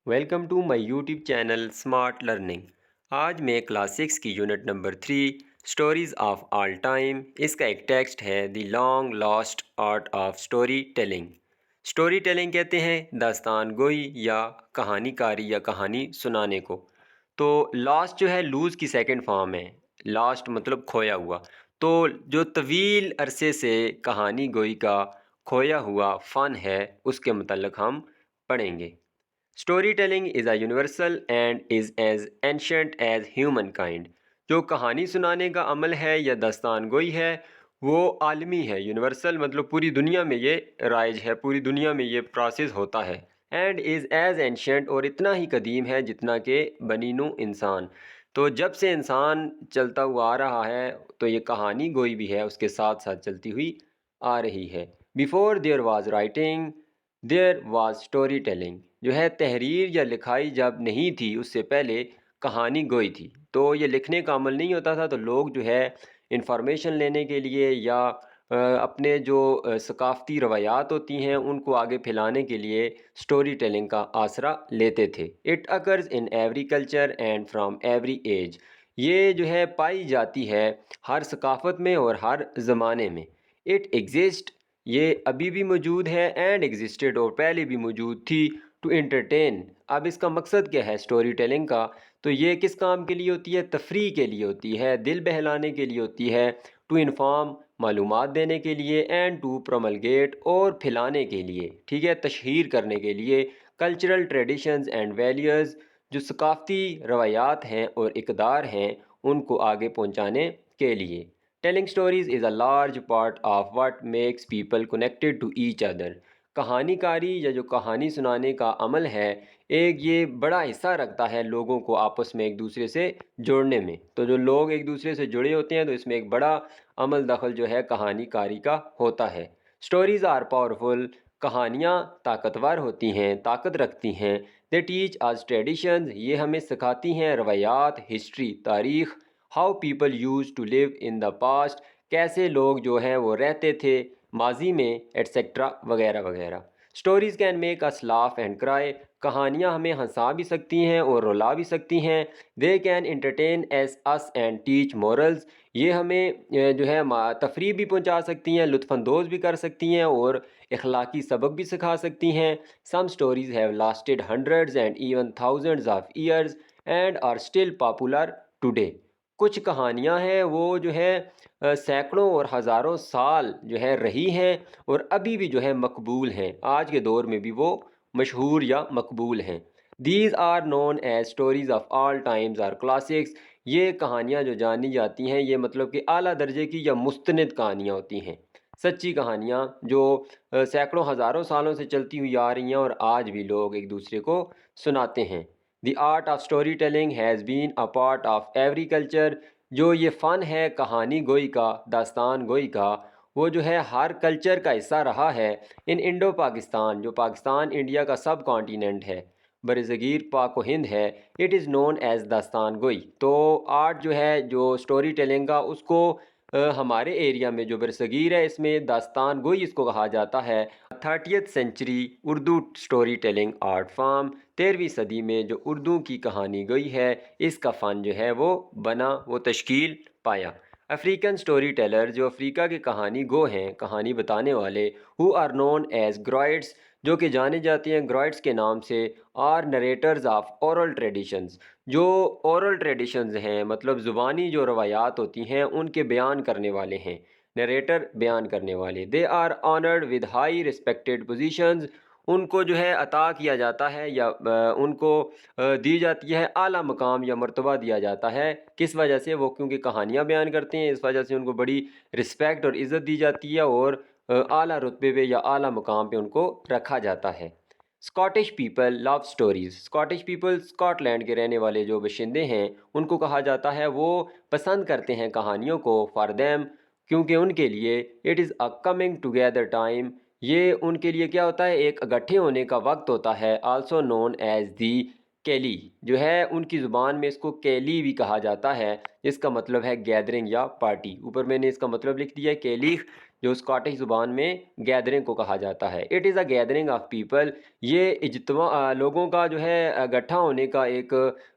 Welcome to my YouTube channel smart learning. آج میں class 6 کی unit number 3 stories of all time, اس کا ایک ٹیکسٹ ہے the long last art of story telling. Storytelling کہتے ہیں داستان گوئی یا کہانی کاری یا کہانی سنانے کو۔ تو لاسٹ جو ہے لوز کی سیکنڈ فارم ہے، لاسٹ مطلب کھویا ہوا۔ تو جو طویل عرصے سے کہانی گوئی کا کھویا ہوا فن ہے اس کے متعلق ہم پڑھیں گے۔ Story telling is a universal and is as ancient as human kind. جو کہانی سنانے کا عمل ہے یا داستان گوئی ہے وہ عالمی ہے۔ یونیورسل مطلب پوری دنیا میں یہ رائج ہے، پوری دنیا میں یہ پروسیس ہوتا ہے۔ اینڈ از ایز اینشنٹ، اور اتنا ہی قدیم ہے جتنا کہ بنی نوع انسان۔ تو جب سے انسان چلتا ہوا آ رہا ہے تو یہ کہانی گوئی بھی ہے اس کے ساتھ ساتھ چلتی ہوئی آ رہی ہے۔ Before there was writing there was story telling, جو ہے تحریر یا لکھائی جب نہیں تھی اس سے پہلے کہانی گوئی تھی۔ تو یہ لکھنے کا عمل نہیں ہوتا تھا، تو لوگ جو ہے انفارمیشن لینے کے لیے یا اپنے جو ثقافتی روایات ہوتی ہیں ان کو آگے پھیلانے کے لیے اسٹوری ٹیلنگ کا آسرا لیتے تھے۔ It occurs in every culture and from every age, یہ جو ہے پائی جاتی ہے ہر ثقافت میں اور ہر زمانے میں۔ اٹ ایگزسٹ، یہ ابھی بھی موجود ہے، اینڈ ایگزسٹڈ، اور پہلے بھی موجود تھی، ٹو انٹرٹین۔ اب اس کا مقصد کیا ہے اسٹوری ٹیلنگ کا؟ تو یہ کس کام کے لیے ہوتی ہے؟ تفریح کے لیے ہوتی ہے، دل بہلانے کے لیے ہوتی ہے، ٹو انفارم، معلومات دینے کے لیے، اینڈ ٹو پروملگیٹ، اور پھیلانے کے لیے، ٹھیک ہے، تشہیر کرنے کے لیے، کلچرل ٹریڈیشنز اینڈ ویلیوز، جو ثقافتی روایات ہیں اور اقدار ہیں ان کو آگے پہنچانے کے لیے۔ Telling stories is a large part of what makes people connected to each other. کہانی کاری یا جو کہانی سنانے کا عمل ہے ایک یہ بڑا حصہ رکھتا ہے لوگوں کو آپس میں ایک دوسرے سے جوڑنے میں۔ تو جو لوگ ایک دوسرے سے جڑے ہوتے ہیں تو اس میں ایک بڑا عمل دخل جو ہے کہانی کاری کا ہوتا ہے۔ اسٹوریز آر پاورفل، کہانیاں طاقتور ہوتی ہیں، طاقت رکھتی ہیں۔ دے ٹیچ آز ٹریڈیشنز، یہ ہمیں سکھاتی ہیں روایات، ہسٹری، تاریخ۔ How people used to live in the past, کیسے لوگ جو ہیں وہ رہتے تھے ماضی میں، ایٹسیکٹرا وغیرہ وغیرہ۔ Stories can make us laugh and cry, کہانیاں ہمیں ہنسا بھی سکتی ہیں اور رلا بھی سکتی ہیں۔ They can entertain as us and teach morals, یہ ہمیں جو ہے تفریح بھی پہنچا سکتی ہیں، لطف اندوز بھی کر سکتی ہیں اور اخلاقی سبق بھی سکھا سکتی ہیں۔ Some stories have lasted hundreds and even thousands of years and are still popular today. کچھ کہانیاں ہیں وہ جو ہے سینکڑوں اور ہزاروں سال جو ہے رہی ہیں اور ابھی بھی جو ہے مقبول ہیں، آج کے دور میں بھی وہ مشہور یا مقبول ہیں۔ These are known as stories of all times are classics, یہ کہانیاں جو جانی جاتی ہیں یہ مطلب کہ اعلیٰ درجے کی یا مستند کہانیاں ہوتی ہیں، سچی کہانیاں جو سینکڑوں ہزاروں سالوں سے چلتی ہوئی آ رہی ہیں اور آج بھی لوگ ایک دوسرے کو سناتے ہیں۔ دی art of story telling has been a part of every culture, جو یہ فن ہے کہانی گوئی کا، داستان گوئی کا، وہ جو ہے ہر کلچر کا حصہ رہا ہے۔ ان انڈو پاکستان، جو پاکستان انڈیا کا سب کانٹیننٹ ہے، بر صغیر پاک و ہند ہے، اٹ از نون ایز داستان گوئی۔ تو آرٹ جو ہے جو اسٹوری ٹیلنگ کا، اس کو ہمارے ایریا میں جو بر صغیر ہے اس میں داستان گوئی اس کو کہا جاتا ہے۔ 30th century Urdu storytelling art form, 13ویں صدی میں جو اردو کی کہانی گوئی ہے اس کا فن جو ہے وہ بنا، وہ تشکیل پایا۔ افریقن اسٹوری ٹیلر، جو افریقہ کے کہانی گو ہیں، کہانی بتانے والے، ہو آر نون ایز گرائٹس، جو کہ جانے جاتے ہیں گرائٹس کے نام سے، are narrators of oral traditions, جو اورل ٹریڈیشنز ہیں مطلب زبانی جو روایات ہوتی ہیں ان کے بیان کرنے والے ہیں، نریٹر بیان کرنے والے۔ They are honoured with high respected positions, ان کو جو ہے عطا کیا جاتا ہے یا ان کو دی جاتی ہے اعلیٰ مقام یا مرتبہ دیا جاتا ہے۔ کس وجہ سے؟ وہ کیونکہ کہانیاں بیان کرتے ہیں، اس وجہ سے ان کو بڑی رسپیکٹ اور عزت دی جاتی ہے اور اعلیٰ رتبے پہ یا اعلیٰ مقام پہ ان کو رکھا جاتا ہے۔ Scottish people love stories, Scottish people Scotland کے رہنے والے جو باشندے ہیں ان کو کہا جاتا ہے وہ پسند کرتے ہیں کہانیوں کو، فار دیم، کیونکہ ان کے لیے it is a coming together time, یہ ان کے لیے کیا ہوتا ہے؟ ایک اکٹھے ہونے کا وقت ہوتا ہے۔ آلسو نون ایز دی کیلی، جو ہے ان کی زبان میں اس کو کیلی بھی کہا جاتا ہے، جس کا مطلب ہے گیدرنگ یا پارٹی۔ اوپر میں نے اس کا مطلب لکھ دیا ہے کیلیخ، جو اسکاٹش زبان میں گیدرنگ کو کہا جاتا ہے. It is a gathering of people. یہ اجتماع لوگوں کا جو ہے اکٹھا ہونے کا ایک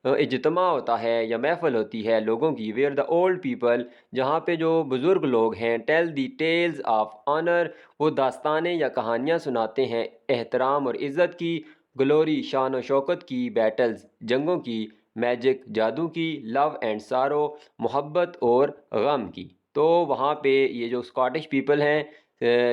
اجتماع ہوتا ہے یا محفل ہوتی ہے لوگوں کی. ویئر دا اولڈ پیپل, جہاں پہ جو بزرگ لوگ ہیں, tell the tells of honour, وہ داستانیں یا کہانیاں سناتے ہیں احترام اور عزت کی. گلوری, شان و شوکت کی. بیٹلز, جنگوں کی. میجک, جادو کی. لو اینڈ سارو, محبت اور غم کی. تو وہاں پہ یہ جو اسکاٹش پیپل ہیں,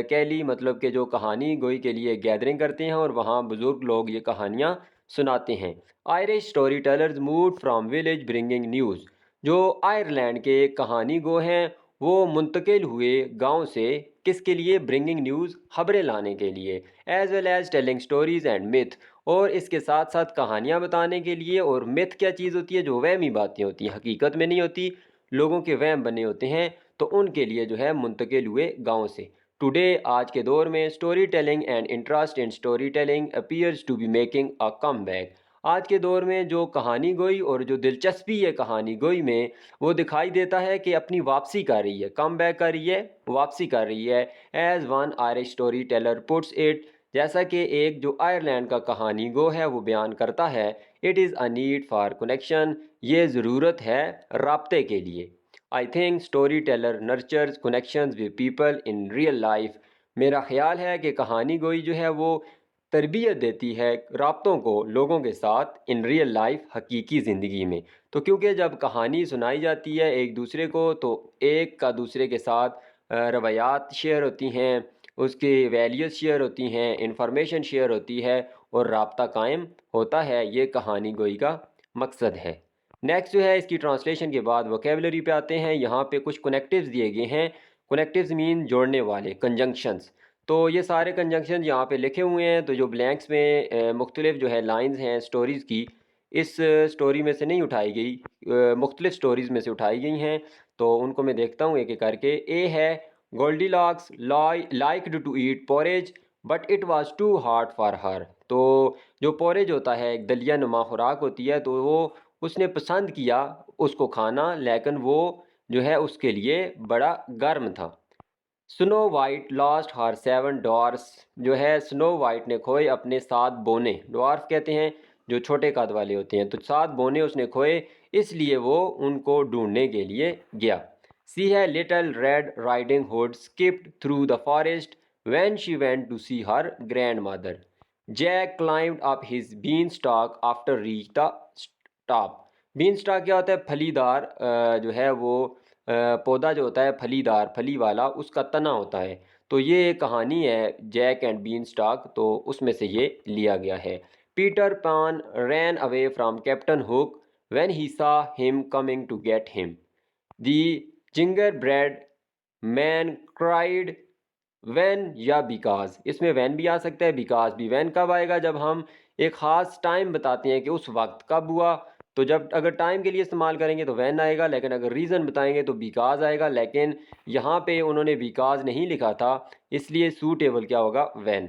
کیلی مطلب کہ جو کہانی گوئی کے لیے گیدرنگ کرتے ہیں اور وہاں بزرگ لوگ یہ کہانیاں سناتے ہیں. Irish story tellers moved from village bringing news. جو آئرلینڈ کے کہانی گو ہیں وہ منتقل ہوئے گاؤں سے, کس کے لیے؟ برنگنگ نیوز, خبریں لانے کے لیے. As well as telling stories and myth, اور اس کے ساتھ ساتھ کہانیاں بتانے کے لیے. اور myth کیا چیز ہوتی ہے؟ جو وہمی باتیں ہوتی ہیں, حقیقت میں نہیں ہوتی, لوگوں کے وہم بنے ہوتے ہیں, تو ان کے لیے جو ہے منتقل ہوئے گاؤں سے. ٹوڈے, آج کے دور میں, storytelling and interest in storytelling appears to be making a comeback. آج کے دور میں جو کہانی گوئی اور جو دلچسپی ہے کہانی گوئی میں, وہ دکھائی دیتا ہے کہ اپنی واپسی کر رہی ہے, کم بیک کر رہی ہے, واپسی کر رہی ہے. As one Irish story teller puts it, جیسا کہ ایک جو آئرلینڈ کا کہانی گو ہے وہ بیان کرتا ہے, it is a need for connection, یہ ضرورت ہے رابطے کے لیے. I think storyteller nurtures connections with people in real life. میرا خیال ہے کہ کہانی گوئی جو ہے وہ تربیت دیتی ہے رابطوں کو لوگوں کے ساتھ ان ریئل لائف, حقیقی زندگی میں. تو کیونکہ جب کہانی سنائی جاتی ہے ایک دوسرے کو, تو ایک کا دوسرے کے ساتھ روایات شیئر ہوتی ہیں, اس کی ویلیوز شیئر ہوتی ہیں, انفارمیشن شیئر ہوتی ہے, اور رابطہ قائم ہوتا ہے. یہ کہانی گوئی کا مقصد ہے. نیکسٹ جو ہے اس کی ٹرانسلیشن کے بعد ووکیبلری پہ آتے ہیں. یہاں پہ کچھ کنیکٹیوز دیے گئے ہیں. کنیکٹیوز مین جوڑنے والے, کنجنکشنز. تو یہ سارے کنجنکشن یہاں پہ لکھے ہوئے ہیں. تو جو بلینکس میں مختلف جو ہے لائنز ہیں سٹوریز کی, اس سٹوری میں سے نہیں اٹھائی گئی, مختلف سٹوریز میں سے اٹھائی گئی ہیں. تو ان کو میں دیکھتا ہوں ایک ایک کر کے. اے ہے, Goldilocks liked to eat porridge but it was too hard for her. تو جو پوریج ہوتا ہے ایک دلیا نما خوراک ہوتی ہے, تو وہ اس نے پسند کیا اس کو کھانا, لیکن وہ جو ہے اس کے لیے بڑا گرم تھا. سنو وائٹ لاسٹ ہر 7 ڈوارفس, جو ہے سنو وائٹ نے کھوئے اپنے 7 بونے. ڈوارف کہتے ہیں جو چھوٹے قد والے ہوتے ہیں. تو 7 بونے اس نے کھوئے, اس لیے وہ ان کو ڈھونڈنے کے لیے گیا. سی ہے, Little Red Riding Hood skipped through the forest when she went to see her grandmother. Jack climbed up his beanstalk after reach the top. Beanstalk کیا ہوتا ہے؟ پھلی دار جو ہے وہ پودا جو ہوتا ہے پھلی دار, پھلی والا, اس کا تنا ہوتا ہے. تو یہ کہانی ہے جیک اینڈ بین اسٹاک, تو اس میں سے یہ لیا گیا ہے. Peter Pan ran away from Captain Hook when he saw him coming to get him. The gingerbread man cried when یا بیکاز. اس میں وین بھی آ سکتا ہے, بیکاز بھی. وین کب آئے گا؟ جب ہم ایک خاص ٹائم بتاتے ہیں کہ اس وقت کب ہوا, تو جب اگر ٹائم کے لیے استعمال کریں گے تو وین آئے گا, لیکن اگر ریزن بتائیں گے تو بیکاز آئے گا. لیکن یہاں پہ انہوں نے بیکاز نہیں لکھا تھا, اس لیے سوٹیبل کیا ہوگا؟ وین.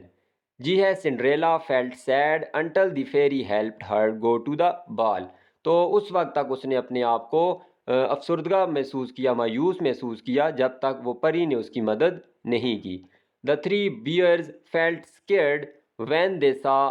جی ہے, Cinderella felt sad until the fairy helped her go to the ball. تو اس وقت تک اس نے اپنے آپ کو افسردگی محسوس کیا, مایوس محسوس کیا, جب تک وہ پری نے اس کی مدد نہیں کی. The 3 bears felt scared when they saw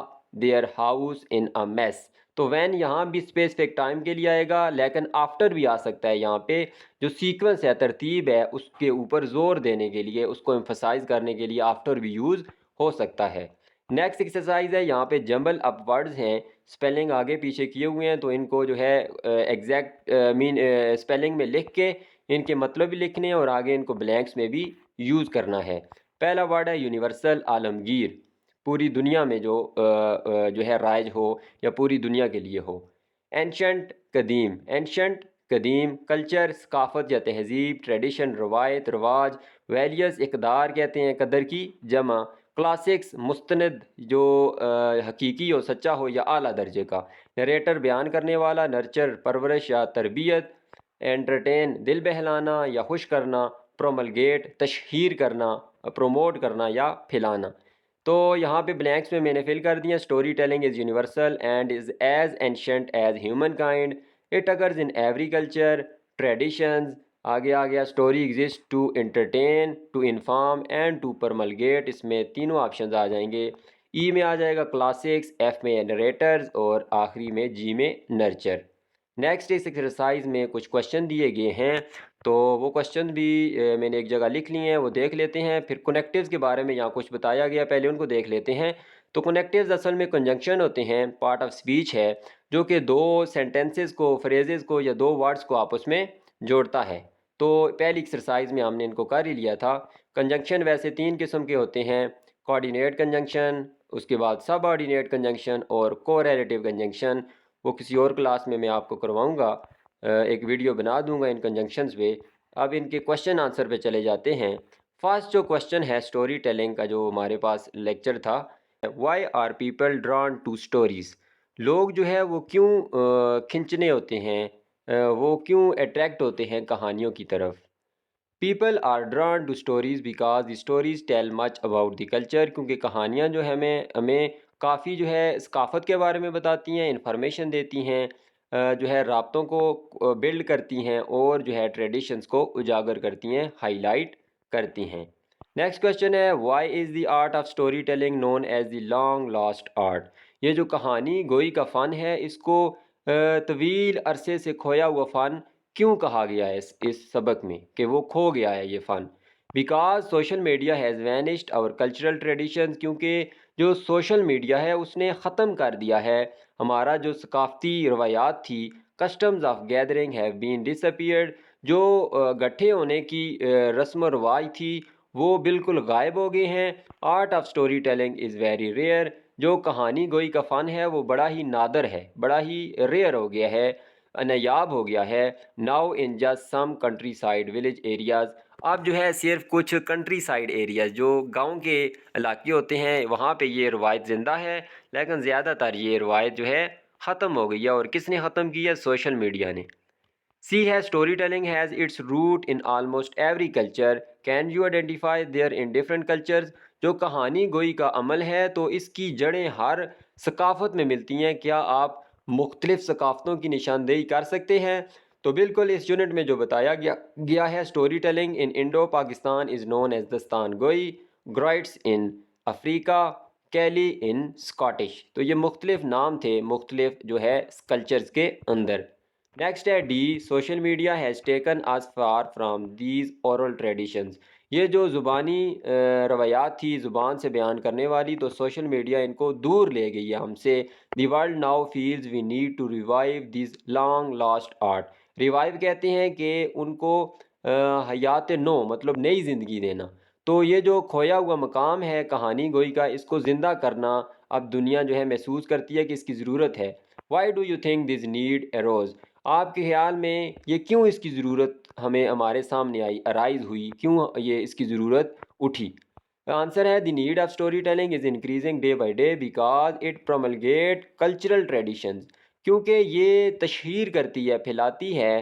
their house in a mess. تو وین یہاں بھی اسپیسیفک ٹائم کے لیے آئے گا, لیکن آفٹر بھی آ سکتا ہے. یہاں پہ جو سیکوینس ہے, ترتیب ہے, اس کے اوپر زور دینے کے لیے, اس کو ایمفسائز کرنے کے لیے آفٹر بھی یوز ہو سکتا ہے. نیکسٹ ایکسرسائز ہے, یہاں پہ جمبل اپ ورڈز ہیں, اسپیلنگ آگے پیچھے کیے ہوئے ہیں, تو ان کو جو ہے ایگزیکٹ اسپیلنگ میں لکھ کے ان کے مطلب بھی لکھنے ہیں, اور آگے ان کو بلینکس میں بھی یوز کرنا ہے. پہلا ورڈ ہے یونیورسل, عالمگیر, پوری دنیا میں جو ہے رائج ہو یا پوری دنیا کے لیے ہو. اینشنٹ, قدیم. اینشنٹ, قدیم. کلچر, ثقافت یا تہذیب. ٹریڈیشن, روایت, رواج. ویلیوز, اقدار کہتے ہیں قدر کی جمع. کلاسکس, مستند, جو حقیقی ہو, سچا ہو یا اعلیٰ درجے کا. نریٹر, بیان کرنے والا. نرچر, پرورش یا تربیت. انٹرٹین, دل بہلانا یا خوش کرنا. پروملگیٹ, تشہیر کرنا, پروموٹ کرنا یا پھیلانا. تو یہاں پہ بلینکس میں نے فل کر دیا. Storytelling is universal and is as ancient as humankind. It occurs in every culture. Traditions, آگے آ گیا story exist to entertain, to inform and to promulgate, اس میں تینوں آپشنز آ جائیں گے۔ ای میں آ جائے گا کلاسکس، ایف میں نریٹرز اور آخری میں جی میں نرچر۔ نیکسٹ اس ایکسرسائز میں کچھ کوشچن دیے گئے ہیں، تو وہ کوشچن بھی میں نے ایک جگہ لکھ لیے ہیں، وہ دیکھ لیتے ہیں۔ پھر کنیکٹیوز کے بارے میں یہاں کچھ بتایا گیا، پہلے ان کو دیکھ لیتے ہیں۔ تو کنیکٹیوز اصل میں کنجنکشن ہوتے ہیں، پارٹ آف اسپیچ ہے جو کہ دو سینٹنسز کو، فریزز کو یا دو ورڈز کو آپس میں جوڑتا ہے۔ تو پہلی ایکسرسائز میں ہم نے ان کو کر ہی لیا تھا۔ کنجنکشن ویسے تین قسم کے ہوتے ہیں، کوآرڈینیٹ کنجنکشن، اس کے بعد سب آرڈینیٹ کنجنکشن اور کو ریلیٹیو کنجنکشن۔ وہ کسی اور کلاس میں آپ کو کرواؤں گا، ایک ویڈیو بنا دوں گا ان کنجنکشنز پہ۔ اب ان کے کوشچن آنسر پہ چلے جاتے ہیں۔ فرسٹ جو کوشچن ہے اسٹوری ٹیلنگ کا، جو ہمارے پاس لیکچر تھا، why are people drawn to stories, لوگ جو ہے وہ کیوں کھنچنے ہوتے ہیں، وہ کیوں اٹریکٹ ہوتے ہیں کہانیوں کی طرف۔ People are drawn to stories because the stories tell much about the culture, کیونکہ کہانیاں جو ہے ہمیں کافی جو ہے ثقافت کے بارے میں بتاتی ہیں، انفارمیشن دیتی ہیں، جو ہے رابطوں کو بلڈ کرتی ہیں اور جو ہے ٹریڈیشنز کو اجاگر کرتی ہیں، ہائی لائٹ کرتی ہیں۔ نیکسٹ کوشچن ہے why is the art of story telling known as the long last art, یہ جو کہانی گوئی کا فن ہے، اس کو طویل عرصے سے کھویا ہوا فن کیوں کہا گیا ہے اس سبق میں کہ وہ کھو گیا ہے یہ فن؟ Because social media has vanished اور کلچرل ٹریڈیشنز، کیونکہ جو سوشل میڈیا ہے اس نے ختم کر دیا ہے ہمارا جو ثقافتی روایات تھی، customs of gathering have been ڈس اپیئرڈ، جو گٹھے ہونے کی رسم و رواج تھی وہ بالکل غائب ہو گئے ہیں۔ Art of story telling is very rare, جو کہانی گوئی کا فن ہے وہ بڑا ہی نادر ہے، بڑا ہی ریئر ہو گیا ہے، نایاب ہو گیا ہے۔ Now in just some country side village areas, اب جو ہے صرف کچھ کنٹری سائڈ ایریاز جو گاؤں کے علاقے ہوتے ہیں وہاں پہ یہ روایت زندہ ہے، لیکن زیادہ تر یہ روایت جو ہے ختم ہو گئی ہے۔ اور کس نے ختم کی ہے؟ سوشل میڈیا نے۔ سی ہے story telling has its root in almost every culture, can you identify there in different cultures, جو کہانی گوئی کا عمل ہے تو اس کی جڑیں ہر ثقافت میں ملتی ہیں، کیا آپ مختلف ثقافتوں کی نشاندہی کر سکتے ہیں؟ تو بالکل اس یونٹ میں جو بتایا گیا ہے، اسٹوری ٹیلنگ ان انڈو پاکستان از نون ایز دستان گوئی، گرائٹس ان افریقہ، کیلی ان اسکاٹش، تو یہ مختلف نام تھے مختلف جو ہے کلچرز کے اندر۔ نیکسٹ ہے D, social media has taken us far from these oral traditions, یہ جو زبانی روایات تھی زبان سے بیان کرنے والی، تو سوشل میڈیا ان کو دور لے گئی ہے ہم سے۔ The world now feels we need to revive these long last art, revive کہتے ہیں کہ ان کو حیات نو، مطلب نئی زندگی دینا۔ تو یہ جو کھویا ہوا مقام ہے کہانی گوئی کا، اس کو زندہ کرنا اب دنیا جو ہے محسوس کرتی ہے کہ اس کی ضرورت ہے۔ Why do you think this need arose, آپ کے خیال میں یہ کیوں اس کی ضرورت ہمارے سامنے آئی، ارائز ہوئی، کیوں یہ اس کی ضرورت اٹھی؟ آنسر ہے دی need of story telling is increasing day by day because it promulgate cultural traditions, کیونکہ یہ تشہیر کرتی ہے، پھیلاتی ہے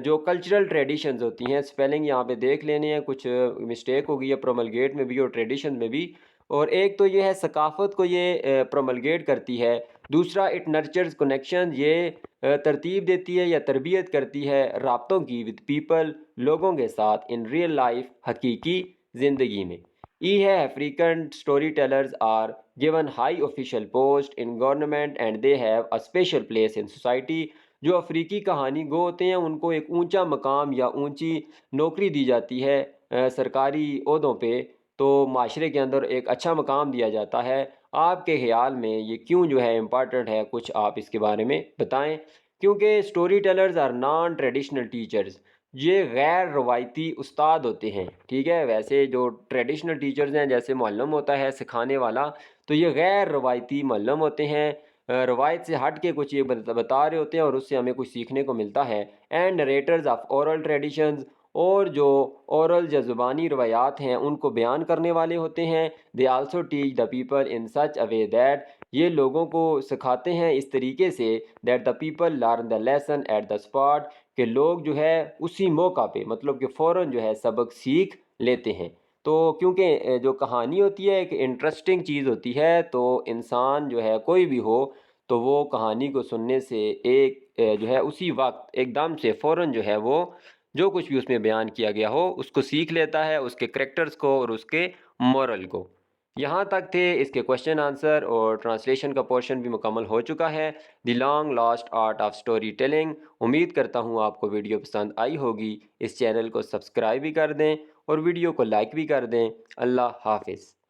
جو کلچرل ٹریڈیشنز ہوتی ہیں۔ سپیلنگ یہاں پہ دیکھ لینے ہیں، کچھ مسٹیک ہو گئی ہے پروملگیٹ میں بھی اور ٹریڈیشن میں بھی۔ اور ایک تو یہ ہے ثقافت کو یہ پروملگیٹ کرتی ہے، دوسرا اٹ نرچرز کنیکشن، یہ ترتیب دیتی ہے یا تربیت کرتی ہے رابطوں کی ود پیپل، لوگوں کے ساتھ، ان ریئل لائف، حقیقی زندگی میں۔ ای ہے African story tellers are given high official post in government and they have a special place in society، جو افریقی کہانی گو ہوتے ہیں ان کو ایک اونچا مقام یا اونچی نوکری دی جاتی ہے سرکاری عہدوں پہ، تو معاشرے کے اندر ایک اچھا مقام دیا جاتا ہے۔ آپ کے خیال میں یہ کیوں جو ہے امپارٹنٹ ہے، کچھ آپ اس کے بارے میں بتائیں۔ کیونکہ story tellers are non traditional teachers, یہ غیر روایتی استاد ہوتے ہیں، ٹھیک ہے؟ ویسے جو ٹریڈیشنل ٹیچرز ہیں جیسے معلم ہوتا ہے سکھانے والا، تو یہ غیر روایتی معلم ہوتے ہیں، روایت سے ہٹ کے کچھ یہ بتا رہے ہوتے ہیں اور اس سے ہمیں کچھ سیکھنے کو ملتا ہے۔ And narrators of oral traditions, اور جو اورل یا زبانی روایات ہیں ان کو بیان کرنے والے ہوتے ہیں۔ They also teach the people in such a way that, یہ لوگوں کو سکھاتے ہیں اس طریقے سے that the people learn the lesson at the spot, کہ لوگ جو ہے اسی موقع پہ، مطلب کہ فوراً جو ہے سبق سیکھ لیتے ہیں۔ تو کیونکہ جو کہانی ہوتی ہے ایک انٹرسٹنگ چیز ہوتی ہے، تو انسان جو ہے کوئی بھی ہو تو وہ کہانی کو سننے سے ایک جو ہے اسی وقت ایک دم سے فوراً جو ہے وہ جو کچھ بھی اس میں بیان کیا گیا ہو اس کو سیکھ لیتا ہے، اس کے کریکٹرز کو اور اس کے مورل کو۔ یہاں تک تھے اس کے کوشچن آنسر، اور ٹرانسلیشن کا پورشن بھی مکمل ہو چکا ہے، the long last art of story telling. امید کرتا ہوں آپ کو ویڈیو پسند آئی ہوگی۔ اس چینل کو سبسکرائب بھی کر دیں اور ویڈیو کو لائک بھی کر دیں۔ اللہ حافظ۔